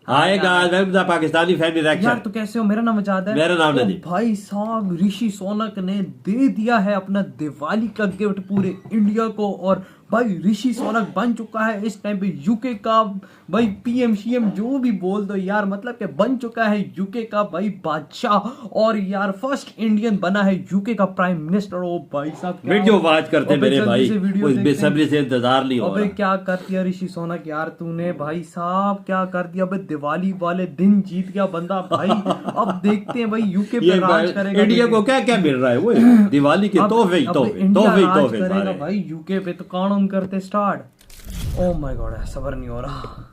आएगा पाकिस्तानी फैमिली यार रिएक्शन। तो कैसे हो? मेरा नाम आजाद है। मेरा नाम तो नदीम। भाई साहब ऋषि सुनक ने दे दिया है अपना दिवाली का गिफ्ट पूरे इंडिया को। और भाई ऋषि सुनक बन चुका है इस टाइम पे यूके का भाई पीएम सीएम जो भी बोल दो यार, मतलब कि बन चुका है यूके का भाई बादशाह। और यार फर्स्ट इंडियन बना है यूके का प्राइम मिनिस्टर। ओ भाई साहब वीडियो वाच करते अबे मेरे जल्दी भाई, से वीडियो कोई देखते हैं। बेसब्री से इंतजार नहीं हो अबे रहा। क्या कर दिया ऋषि सुनक यार तूने, भाई साहब क्या कर दिया। अबे दिवाली वाले दिन जीत गया बंदा भाई। अब देखते हैं भाई यूके पे राज करेगा इंडिया को क्या क्या मिल रहा है वो दिवाली के तोहफे ही अब तोहफे इंडिया तोहफे ही राज तोहफे करेगा सारे। भाई यूके पे। तो काउंट करते स्टार्ट। ओ माय गॉड सबर नहीं हो रहा।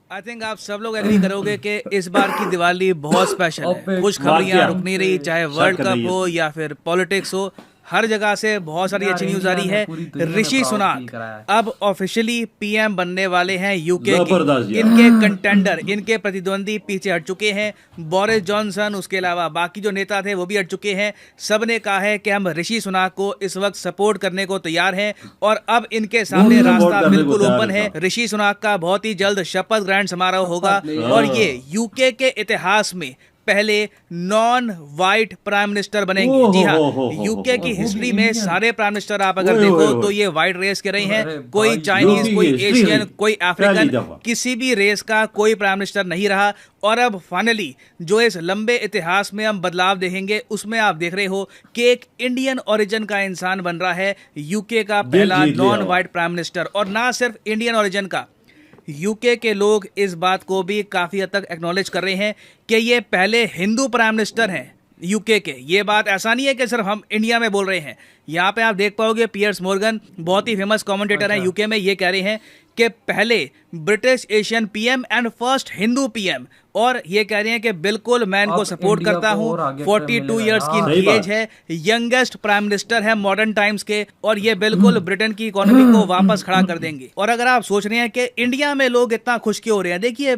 आई थिंक आप सब लोग एग्री करोगे कि इस बार की दिवाली बहुत स्पेशल है। अबे खुशखबरियां वाकई। रुक नहीं रही, चाहे वर्ल्ड शक नहीं कप है। हो या फिर पॉलिटिक्स हो, हर जगह से बहुत सारी यार, अच्छी न्यूज आ रही इंडिया है। ने पूरी दुनिया में ऋषि proud feel सुनाक कराया है। अब ऑफिशियली पीएम बनने वाले हैं यूके जबरदस्त की। यार। इनके कंटेंडर, इनके प्रतिद्वंदी पीछे हट चुके हैं। बोरिस जॉनसन, उसके अलावा बाकी जो नेता थे वो भी हट चुके हैं। सब ने कहा है कि हम ऋषि सुनाक को इस वक्त सपोर्ट करने को तैयार हैं और अब इनके सामने वो भी support रास्ता करने को बिल्कुल तैयार ओपन है। है। ऋषि सुनाक का बहुत ही जल्द शपथ ग्रहण समारोह होगा शपथ और हाँ। ये यूके के इतिहास में पहले नॉन वाइट प्राइम मिनिस्टर बनेंगे। ओहो जी हाँ, हो, यूके की वो भी हिस्ट्री में इंडियन। सारे प्राइम मिनिस्टर आप अगर ओए, देखो ओए, ओए। तो ये वाइट रेस के रहे अरे हैं। भाई, कोई चाइनीज, यूके कोई की हिस्ट्री एशियन, में कोई पहली अफ्रीकन, दफा। किसी भी रेस का कोई प्राइम मिनिस्टर नहीं रहा। और अब फाइनली जो इस लंबे इतिहास में हम बदलाव देखेंगे उसमें आप देख रहे हो कि एक इंडियन ओरिजिन का इंसान बन रहा है यूके का दिल पहला जीत लिया नॉन वो। White prime minister. और ना सिर्फ इंडियन ओरिजिन का, यूके के लोग इस बात को भी काफी हद तक एक्नॉलेज कर रहे हैं कि ये पहले हिंदू प्राइम मिनिस्टर हैं यूके के। ये बात ऐसा नहीं है कि सिर्फ हम इंडिया में बोल रहे हैं। यहाँ पे आप देख पाओगे पियर्स मॉर्गन, बहुत ही फेमस कमेंटेटर हैं यूके में, ये कह रहे हैं कि पहले British Asian PM and first Hindu PM. और ये कह रहे हैं कि बिल्कुल मैं इनको अब सपोर्ट इंडिया करता को हूँ। और आगे 42 मिलेगा इयर्स की यार। सही इनकी बात। एज है, यंगेस्ट प्राइम मिनिस्टर है मॉडर्न टाइम्स के। और ये बिल्कुल ब्रिटेन की इकोनॉमी को वापस खड़ा कर देंगे। और अगर आप सोच रहे हैं कि इंडिया में लोग इतना खुश क्यों हो रहे हैं, देखिए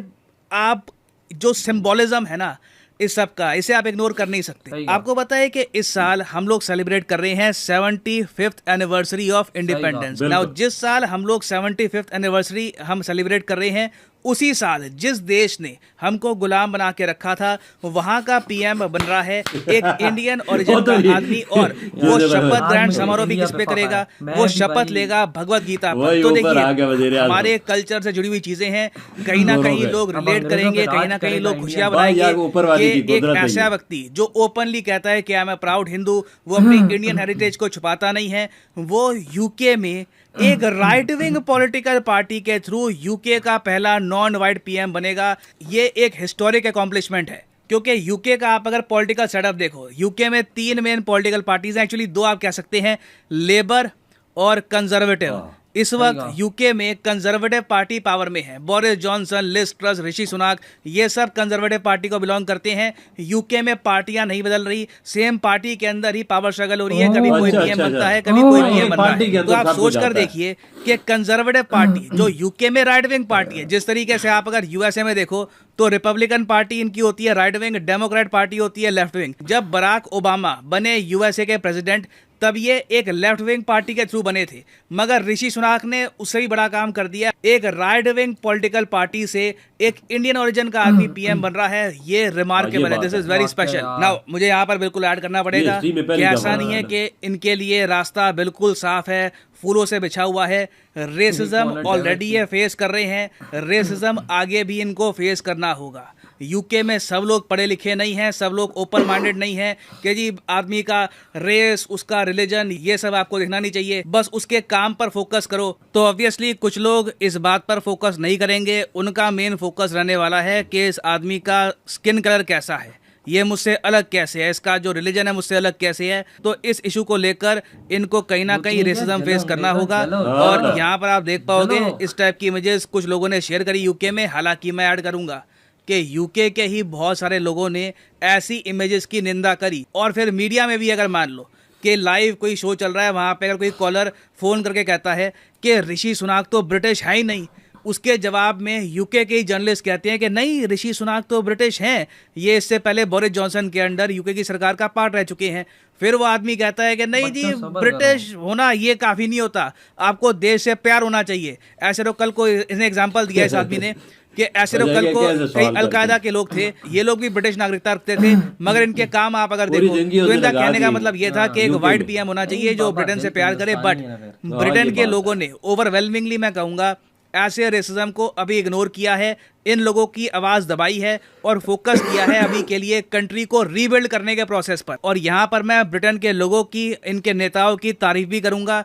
आप जो सिंबोलिज्म है ना इस सब का, इसे आप इग्नोर कर नहीं सकते। सही बात। आपको पता है कि इस साल हम लोग सेलिब्रेट कर रहे हैं 75th एनिवर्सरी ऑफ इंडिपेंडेंस। बिल्कुल। नाउ जिस साल हम लोग 75th एनिवर्सरी हम सेलिब्रेट कर रहे हैं, उसी साल जिस देश ने हमको गुलाम बना के रखा था वहां का पीएम बन रहा है एक इंडियन ओरिजिन का आदमी। और वो शपथ ग्रहण समारोह भी किस पे करेगा? वो शपथ लेगा भगवत गीता पर। वही तो ऊपर आ गया वजीर देखिए आज़म। हमारे कल्चर से जुड़ी हुई चीजें हैं, कहीं ना दोनों कहीं पे। लोग अब रिलेट अंग्रेजों करेंगे, पे कहीं ना राज कहीं करेगा लोग खुशियां भाई यार, बनाएंगे ऊपर वाले की कि एक कुदरत है ऐसा ये। व्यक्ति जो ओपनली कहता है कि I am a proud Hindu, वो अपनी इंडियन हेरिटेज को छुपाता नहीं है, वो यूके में एक राइट विंग पॉलिटिकल पार्टी के थ्रू यूके का पहला नॉन वाइट पीएम बनेगा। ये एक हिस्टोरिक अकॉम्प्लिशमेंट है क्योंकि यूके का आप अगर पॉलिटिकल सेटअप देखो, यूके में 3 मेन पॉलिटिकल पार्टीज हैं, एक्चुअली 2 आप कह सकते हैं, लेबर और कंजर्वेटिव। इस वक्त यूके में कंजर्वेटिव पार्टी पावर में है। बोरिस जॉनसन, लिज ट्रस, ऋषि सुनाक, ये सब कंजर्वेटिव पार्टी को बिलोंग करते हैं। यूके में पार्टियां नहीं बदल रही, सेम पार्टी के अंदर ही पावर स्ट्रगल हो रही है। कभी कोई अच्छा, पीएम अच्छा, बनता है, अच्छा। कभी कोई हाँ, पीएम एक बनता पार्टी के है। तो अंदर आप सब कुछ सोच कर आता है। देखिए कि कंजर्वेटिव पार्टी जो यूके में राइट विंग पार्टी है, जिस तरीके से आप अगर यूएसए में देखो तो रिपब्लिकन पार्टी इनकी होती है राइट विंग, डेमोक्रेट पार्टी होती है लेफ्ट विंग। जब बराक ओबामा बने यूएसए के प्रेसिडेंट तब ये एक लेफ्ट विंग पार्टी के थ्रू बने थे, मगर ऋषि सुनाक ने उससे भी बड़ा काम कर दिया। एक राइट विंग पॉलिटिकल पार्टी से एक इंडियन ओरिजिन का आदमी पीएम बन रहा है। ये रिमार्केबल है, this is very special. Now मुझे यहाँ पर बिल्कुल ऐड करना पड़ेगा हिस्ट्री में पहली कि दफा ऐसा नहीं है कि इनके लिए रास्ता बिल्कुल साफ है, फूलों से बिछा हुआ है। रेसिज्म ऑलरेडी ये फेस कर रहे हैं, रेसिज्म आगे भी इनको फेस करना होगा। यूके में सब लोग पढ़े लिखे नहीं हैं, सब लोग ओपन माइंडेड नहीं हैं कि जी आदमी का रेस, उसका रिलीजन, ये सब आपको देखना नहीं चाहिए, बस उसके काम पर फोकस करो। तो ऑब्वियसली कुछ लोग इस बात पर फोकस नहीं करेंगे, उनका मेन फोकस रहने वाला है कि इस आदमी का स्किन कलर कैसा है, ये मुझसे अलग कैसे है, इसका जो रिलीजन है मुझसे अलग कैसे है। तो इस इशू को लेकर इनको कहीं ना कहीं रेसिज्म फेस करना होगा। और यहाँ पर आप देख पाओगे इस टाइप की इमेजेस कुछ लोगों ने शेयर करी यूके में। हालांकि मैं ऐड करूंगा कि यूके के ही बहुत सारे लोगों ने ऐसी इमेजेस की निंदा करी। और फिर मीडिया में भी अगर मान लो कि लाइव कोई शो चल रहा है, वहाँ पे अगर कोई कॉलर फ़ोन करके कहता है कि ऋषि सुनाक तो ब्रिटिश है ही नहीं, उसके जवाब में यूके के ही जर्नलिस्ट कहते हैं कि नहीं, ऋषि सुनाक तो ब्रिटिश हैं, ये इससे पहले बोरिस जॉनसन के अंडर यूके की सरकार का पार्ट रह चुके हैं। फिर वो आदमी कहता है कि नहीं जी, ब्रिटिश होना ये काफ़ी नहीं होता, आपको देश से प्यार होना चाहिए। ऐसे तो कल को इसने एग्जाम्पल दिया इस आदमी ने कि ऐसे लोग अच्छा, कल ये को कैसे कई सवाल अलकायदा करते के लोग थे, ये लोग भी ब्रिटिश नागरिकता रखते थे, मगर इनके काम आप अगर पूरी देखो जिंदगी तो उसने इनका लगा कहने का दी, मतलब ये था कि एक UK वाइट में। पीएम होना चाहिए नहीं जो बाबा, ब्रिटेन से दिल प्यार तो करे, बट हिंदुस्तानी है ना फिर। हाँ, ब्रिटेन ये के बात लोगों है। ने ओवरवेलमिंगली मैं कहूंगा ऐसे रेसिज्म को अभी इग्नोर किया है, इन लोगों की आवाज दबाई है और फोकस किया है अभी के लिए कंट्री को रीबिल्ड करने के प्रोसेस पर। और यहां पर मैं ब्रिटेन के लोगों की, इनके नेताओं की तारीफ भी करूंगा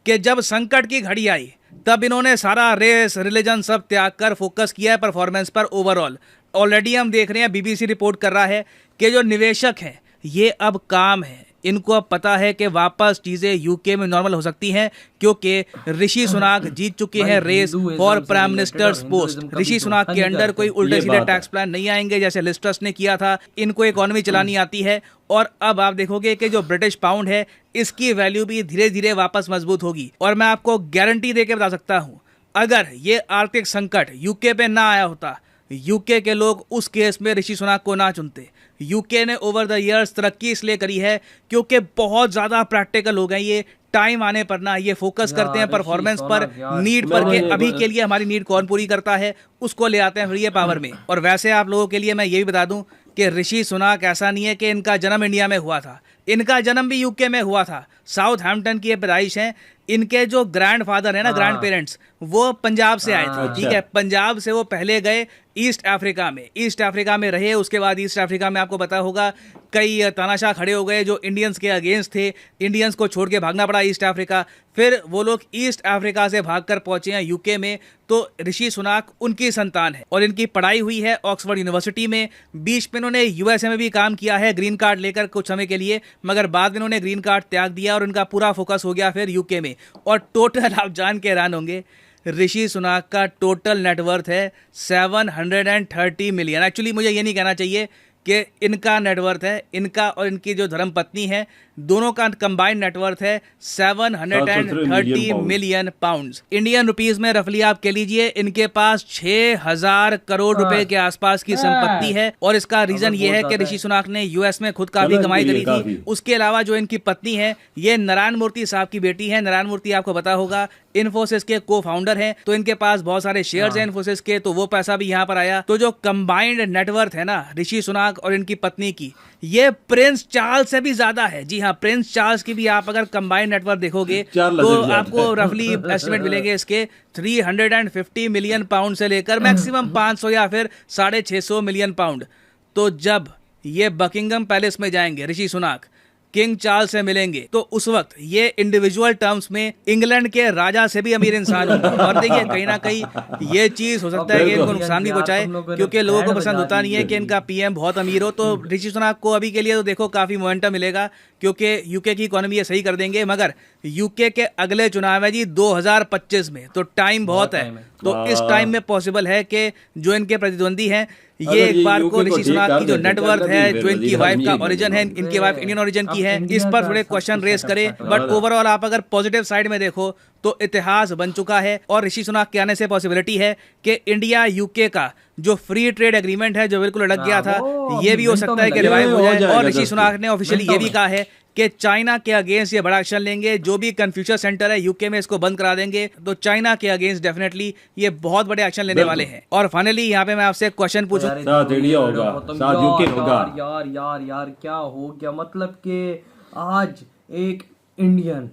कि जब संकट की घड़ी आई तब इन्होंने सारा रेस रिलीजन सब त्याग कर फोकस किया है परफॉर्मेंस पर ओवरऑल। ऑलरेडी हम देख रहे हैं, बीबीसी रिपोर्ट कर रहा है कि जो निवेशक हैं ये अब काम है, इनको अब पता है कि वापस चीजें यूके में नॉर्मल हो सकती हैं, क्योंकि ऋषि सुनाक जीत चुके हैं race for prime minister's post. Rishi Sunak के अंडर कोई उल्टे ये सीधे बात है। टैक्स प्लान नहीं आएंगे जैसे लिज ट्रस ने किया था, इनको इकोनॉमी चलानी आती है। और अब आप देखोगे कि जो ब्रिटिश पाउंड है इसकी वैल्यू भी धीरे धीरे वापस मजबूत होगी। और मैं आपको गारंटी देके बता सकता हूं, अगर ये आर्थिक संकट यूके पे ना आया होता, यूके के लोग उस केस में ऋषि सुनाक को ना चुनते। यूके ने ओवर द इयर्स तरक्की इसलिए करी है क्योंकि बहुत ज्यादा प्रैक्टिकल हो गए ये, टाइम आने पर ना ये फोकस करते हैं ऋषि परफॉर्मेंस पर, सुनाक यार, नीड पर के मैं- अभी के लिए हमारी नीड कौन पूरी करता है उसको ले आते हैं फिर ये पावर में। और वैसे आप लोगों के लिए मैं ये भी बता दूं कि ऋषि सुनाक ऐसा नहीं है कि इनका जन्म इंडिया में हुआ था, इनका जन्म भी यूके में हुआ था। साउथ हैम्पटन की ये पैदाइश है। इनके जो ग्रैंड फादर है ना, ग्रैंड पेरेंट्स, वो पंजाब से आए थे, ठीक है। पंजाब से वो पहले गए ईस्ट अफ्रीका में, ईस्ट अफ्रीका में रहे। उसके बाद ईस्ट अफ्रीका में आपको पता होगा कई तानाशाह खड़े हो गए जो इंडियंस के अगेंस्ट थे, इंडियंस को छोड़ के भागना पड़ा ईस्ट अफ्रीका। फिर वो लोग ईस्ट अफ्रीका से भागकर पहुंचे हैं यूके में। तो ऋषि सुनाक उनकी संतान है और इनकी पढ़ाई हुई है ऑक्सफोर्ड यूनिवर्सिटी में। बीच में इन्होंने यूएसए में भी काम किया है ग्रीन कार्ड लेकर कुछ समय के लिए, मगर बाद में इन्होंने ग्रीन कार्ड त्याग दिया और उनका पूरा फोकस हो गया फिर यूके में। और टोटल आप जान के हैरान होंगे, ऋषि सुनाक का टोटल नेटवर्थ है 730 मिलियन। एक्चुअली मुझे ये नहीं कहना चाहिए कि इनका नेटवर्थ है, इनका और इनकी जो धर्मपत्नी है दोनों का कंबाइंड नेटवर्थ है 730 मिलियन पाउंड्स। इंडियन रुपीस में रफली आप कह लीजिए इनके पास 6000 करोड़ रुपए के आसपास की संपत्ति है। और इसका रीजन ये है कि ऋषि सुनाक ने यूएस में खुद काफी कमाई करी थी। उसके अलावा जो इनकी पत्नी है ये नारायण मूर्ति साहब की बेटी है। नारायण मूर्ति आपको पता होगा इन्फोसिस के को फाउंडर हैं, तो इनके पास बहुत सारे शेयर्स हैं इन्फोसिस के, तो वो पैसा भी यहाँ पर आया। तो जो कंबाइंड नेटवर्थ है ना ऋषि सुनाक और इनकी पत्नी की, ये प्रिंस चार्ल्स से भी ज्यादा है। जी हाँ, प्रिंस चार्ल्स की भी आप अगर कंबाइंड नेटवर्थ देखोगे तो आपको रफली एस्टिमेट मिलेंगे इसके 350 मिलियन पाउंड से लेकर मैक्सिमम 500 या फिर 650 मिलियन पाउंड। तो जब ये बकिंगम पैलेस में जाएंगे ऋषि सुनाक, किंग चार्ल्स से मिलेंगे, तो उस वक्त ये इंडिविजुअल टर्म्स में इंग्लैंड के राजा से भी अमीर इंसान होंगे। और देखिए कहीं ना कहीं ये चीज हो सकता है कि इनको नुकसान भी पहुंचाए, क्योंकि लोगों को पसंद होता नहीं है कि इनका पीएम बहुत अमीर हो। तो ऋषि सुनाक को अभी के लिए तो देखो काफी मोमेंटम मिलेगा, क्योंकि यूके की इकोनॉमी ये सही कर देंगे। मगर यूके के अगले चुनाव है जी 2025 में, तो टाइम बहुत है। तो इस टाइम में पॉसिबल है कि जो इनके प्रतिद्वंदी हैं ये एक बार को ऋषि सुनाक की जो नेटवर्थ है, जो इनकी वाइफ का ओरिजिन है, इनकी वाइफ इंडियन ओरिजिन की है, इस पर थोड़े क्वेश्चन रेस करे। बट ओवरऑल आप अगर पॉजिटिव साइड में देखो तो इतिहास बन चुका है। और ऋषि सुनाक के आने से पॉसिबिलिटी है कि इंडिया यूके का जो फ्री ट्रेड एग्रीमेंट है जो बिल्कुल अटक गया था, ये भी हो सकता है कि रिवाइव हो जाए। और ऋषि सुनाक ने ऑफिशियली ये भी कहा है कि चाइना के अगेंस्ट ये बड़ा एक्शन लेंगे, जो भी कन्फ्यूशस सेंटर है यूके में इसको बंद करा देंगे। तो चाइना के अगेंस्ट डेफिनेटली ये बहुत बड़े एक्शन लेने वाले हैं। और फाइनली यहाँ पे मैं आपसे एक क्वेश्चन पूछूं, साथ इंडिया होगा, साथ यूके होगा। यार यार यार क्या हो गया, मतलब कि आज एक इंडियन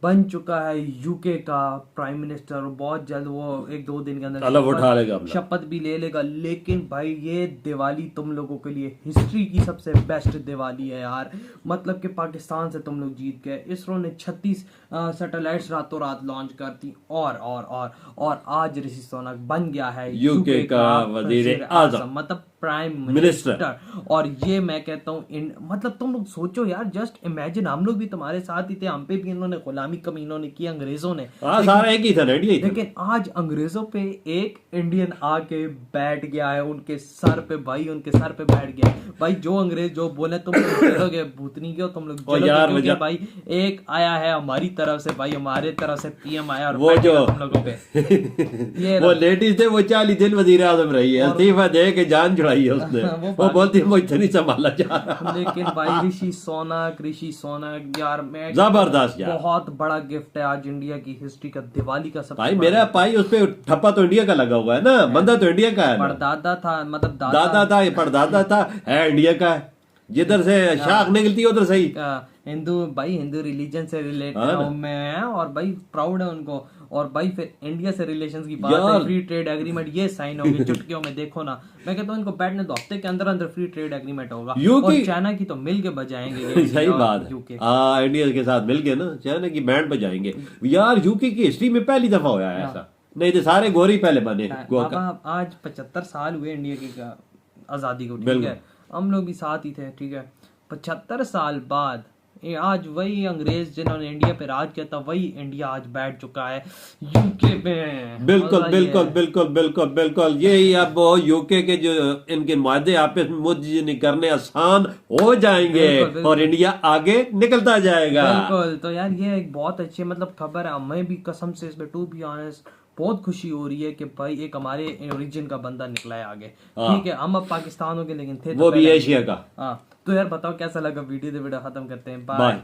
बन चुका है यूके का प्राइम मिनिस्टर, और बहुत जल्द वो 1-2 दिन के अंदर उठा लेगा अपना शपथ भी ले लेगा। लेकिन भाई ये दिवाली तुम लोगों के लिए हिस्ट्री की सबसे बेस्ट दिवाली है यार। मतलब कि पाकिस्तान से तुम लोग जीत गए, इसरो ने 36 सैटेलाइट्स रातों रात लॉन्च कर दी, और आज ऋषि सुनाक बन गया है यूके का वजीर आज़म, मतलब प्राइम मिनिस्टर। और ये मैं कहता हूँ मतलब तुम लोग सोचो यार, जस्ट इमेजिन हम लोग भी तुम्हारे साथ ही थे, हम पे भी इन्होंने गुलामी कमीनों ने की, अंग्रेजों ने। सारा एक ही था, लेकिन आज अंग्रेजों पे एक इंडियन आके बैठ गया है, उनके सर पे भाई, उनके सर पे बैठ गया भाई। जो अंग्रेज जो बोले तुम लोग चलोगे, भूतनी के तुम लोग चलोगे भाई। एक आया है हमारी तरफ से भाई, हमारे तरफ से पीएम आया, और वो जो तुम लोगों पे वो लेडीज थे वो 40 दिन वजीर आजम रही है, इस्तीफा दे के जान छुड़ाई लगाई है उसने। वो बोलती है मुझसे नहीं संभाला जा रहा। लेकिन भाई ऋषि सोनक यार, मैं जबरदस्त यार, बहुत बड़ा गिफ्ट है आज इंडिया की हिस्ट्री का, दिवाली का सबसे भाई मेरा भाई उस पे ठप्पा तो इंडिया का लगा हुआ है ना, बंदा तो इंडिया का है ना। परदादा था, मतलब दादा था, ये परदादा था, है इंडिया का है। जिधर से शाख निकलती है उधर से ही हिंदू रिलीजन से रिलेटेड मैं, और भाई प्राउड है उनको। और भाई फिर इंडिया से रिलेशंस की बात है, फ्री ट्रेड एग्रीमेंट ये साइन होगी चुटकियों में, देखो ना। मैं कहता हूँ इनको बैठने दो, हफ्ते के अंदर अंदर फ्री ट्रेड एग्रीमेंट होगा, और चाइना की तो मिल के बजाएंगे। सही बात है, हाँ इंडिया के साथ मिल के ना चाइना की बैंड बजाएंगे यार। यूके की हिस्ट्री में पहली दफा हुआ है ऐसा, नहीं तो सारे गोरी पहले बने। आज 75 साल हुए इंडिया की आजादी को, ठीक है, हम लोग भी साथ ही थे, ठीक है। 75 साल बाद आज वही अंग्रेज जिन्होंने इंडिया पे राज किया था, वही इंडिया आज बैठ चुका है यूके में। बिल्कुल बिल्कुल बिल्कुल बिल्कुल बिल्कुल, यही अब यूके के जो इनके मुआहदे आपस में मुद्दे करने आसान हो जाएंगे, और इंडिया आगे निकलता जाएगा। बिल्कुल, तो यार ये एक बहुत अच्छी मतलब खबर है। हमें भी कसम से इसमें टू बी ऑनेस्ट बहुत खुशी हो रही है कि भाई एक हमारे ओरिजिन का बंदा निकला है आगे। ठीक है, हम अब पाकिस्तान हो गए, लेकिन थे वो भी एशिया का। हाँ, तो यार बताओ कैसा लगा वीडियो खत्म करते हैं। बाय।